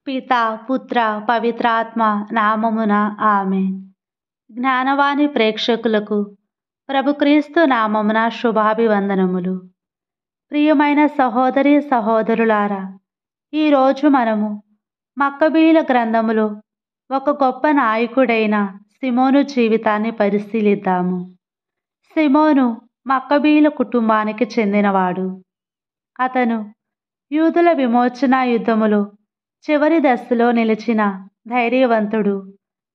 పితా పుత్ర పవిత్రాత్మ నామమున ఆమేన్. జ్ఞానవాణి ప్రేక్షకులకు ప్రభుక్రీస్తు నామమున శుభాభివందనములు. ప్రియమైన సహోదరి సహోదరులారా, ఈరోజు మనము మక్కబీల గ్రంథములో ఒక గొప్ప నాయకుడైన సిమోను జీవితాన్ని పరిశీలిద్దాము. సిమోను మక్కబీల కుటుంబానికి చెందినవాడు. అతను యూదుల విమోచన యుద్ధములో చివరి దశలో నిలిచిన ధైర్యవంతుడు,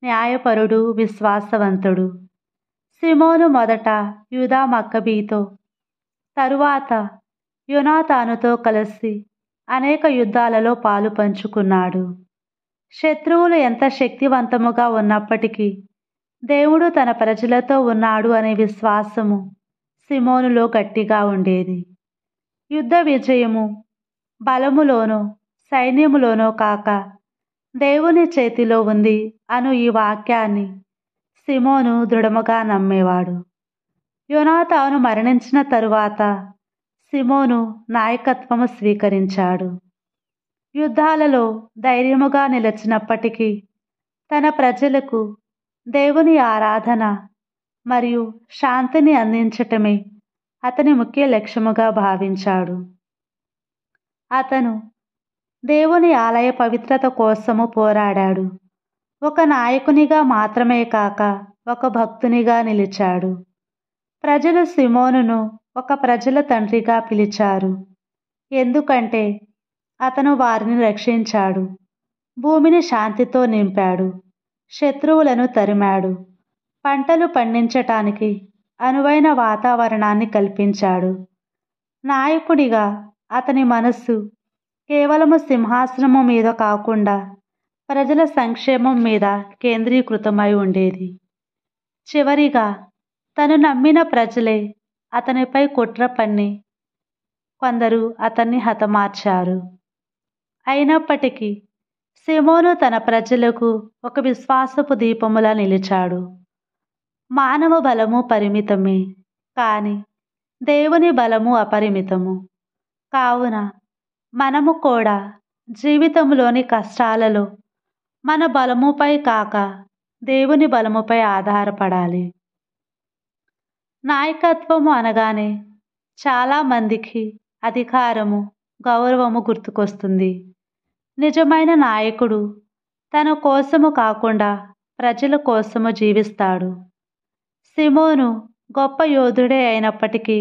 న్యాయపరుడు, విశ్వాసవంతుడు. సిమోను మొదట యూదా మక్కబీతో, తరువాత యోనాతానుతో కలిసి అనేక యుద్ధాలలో పాలు పంచుకున్నాడు. శత్రువులు ఎంత శక్తివంతముగా ఉన్నప్పటికీ దేవుడు తన ప్రజలతో ఉన్నాడు అనే విశ్వాసము సిమోనులో గట్టిగా ఉండేది. యుద్ధ విజయము బలములోనో సైన్యములోనో కాక దేవుని చేతిలో ఉంది అను ఈ వాక్యాన్ని సిమోను దృఢముగా నమ్మేవాడు. యోనాతాను మరణించిన తరువాత సిమోను నాయకత్వము స్వీకరించాడు. యుద్ధాలలో ధైర్యముగా నిలిచినప్పటికీ తన ప్రజలకు దేవుని ఆరాధన మరియు శాంతిని అందించటమే అతని ముఖ్య లక్ష్యముగా భావించాడు. అతను దేవుని ఆలయ పవిత్రత కోసము పోరాడాడు. ఒక నాయకునిగా మాత్రమే కాక ఒక భక్తునిగా నిలిచాడు. ప్రజలు సిమోనును ఒక ప్రజల తండ్రిగా పిలిచారు. ఎందుకంటే అతను వారిని రక్షించాడు, భూమిని శాంతితో నింపాడు, శత్రువులను తరిమాడు, పంటలు పండించటానికి అనువైన వాతావరణాన్ని కల్పించాడు. నాయకుడిగా అతని మనస్సు కేవలము సింహాసనము మీద కాకుండా ప్రజల సంక్షేమం మీద కేంద్రీకృతమై ఉండేది. చివరిగా తను నమ్మిన ప్రజలే అతనిపై కుట్ర పన్ని కొందరు అతన్ని హతమార్చారు. అయినప్పటికీ సిమోను తన ప్రజలకు ఒక విశ్వాసపు దీపములా నిలిచాడు. మానవ బలము పరిమితమే, కానీ దేవుని బలము అపరిమితము. కావున మనము కూడా జీవితంలోని కష్టాలలో మన బలముపై కాక దేవుని బలముపై ఆధారపడాలి. నాయకత్వము అనగానే చాలామందికి అధికారము, గౌరవము గుర్తుకొస్తుంది. నిజమైన నాయకుడు తన కోసము కాకుండా ప్రజల కోసము జీవిస్తాడు. సిమోను గొప్ప యోధుడే అయినప్పటికీ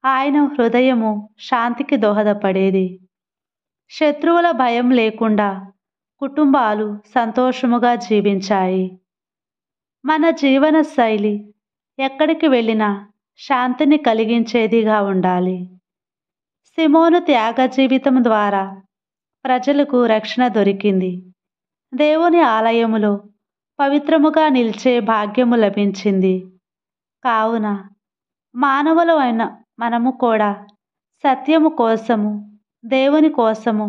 ఆయన హృదయము శాంతికి దోహదపడేది. శత్రువుల భయం లేకుండా కుటుంబాలు సంతోషముగా జీవించాయి. మన జీవన శైలి ఎక్కడికి వెళ్ళినా శాంతిని కలిగించేదిగా ఉండాలి. సిమోను త్యాగ జీవితం ద్వారా ప్రజలకు రక్షణ దొరికింది. దేవుని ఆలయములో పవిత్రముగా నిలిచే భాగ్యము లభించింది. కావున మానవులమైన మనము కూడా సత్యము కోసము, దేవుని కోసము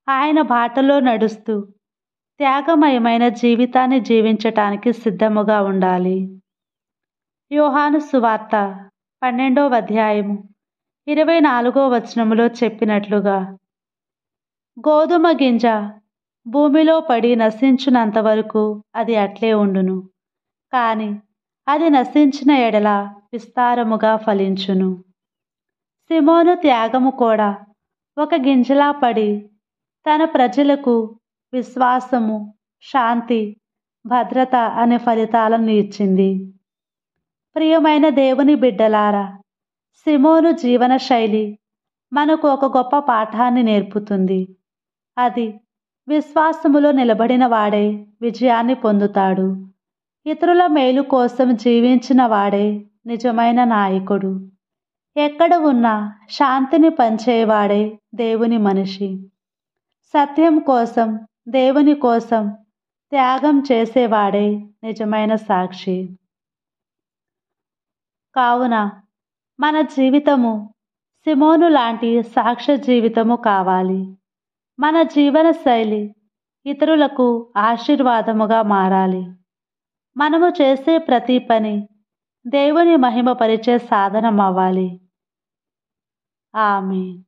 ఆయన బాటలో నడుస్తూ త్యాగమయమైన జీవితాన్ని జీవించటానికి సిద్ధముగా ఉండాలి. యోహాను సువార్త 12వ అధ్యాయము 24వ వచనములో చెప్పినట్లుగా, గోధుమ గింజ భూమిలో పడి నశించునంత వరకు అది అట్లే ఉండును, కాని అది నశించిన ఎడల విస్తారముగా ఫలించును. సిమోను త్యాగము కూడా ఒక గింజలా పడి తన ప్రజలకు విశ్వాసము, శాంతి, భద్రత అనే ఫలితాలను ఇచ్చింది. ప్రియమైన దేవుని బిడ్డలారా, సిమోను జీవన శైలి మనకు ఒక గొప్ప పాఠాన్ని నేర్పుతుంది. అది విశ్వాసములో నిలబడిన వాడే విజయాన్ని పొందుతాడు. ఇతరుల మేలు కోసం జీవించిన వాడే నిజమైన నాయకుడు. ఎక్కడ ఉన్నా శాంతిని పంచేవాడే దేవుని మనిషి. సత్యం కోసం, దేవుని కోసం త్యాగం చేసేవాడే నిజమైన సాక్షి. కావున మన జీవితము సిమోను లాంటి సాక్ష్య జీవితము కావాలి. మన జీవన శైలి ఇతరులకు ఆశీర్వాదముగా మారాలి. మనము చేసే ప్రతి పని దేవుని మహిమపరిచే సాధనం అవ్వాలి. ఆమేన్.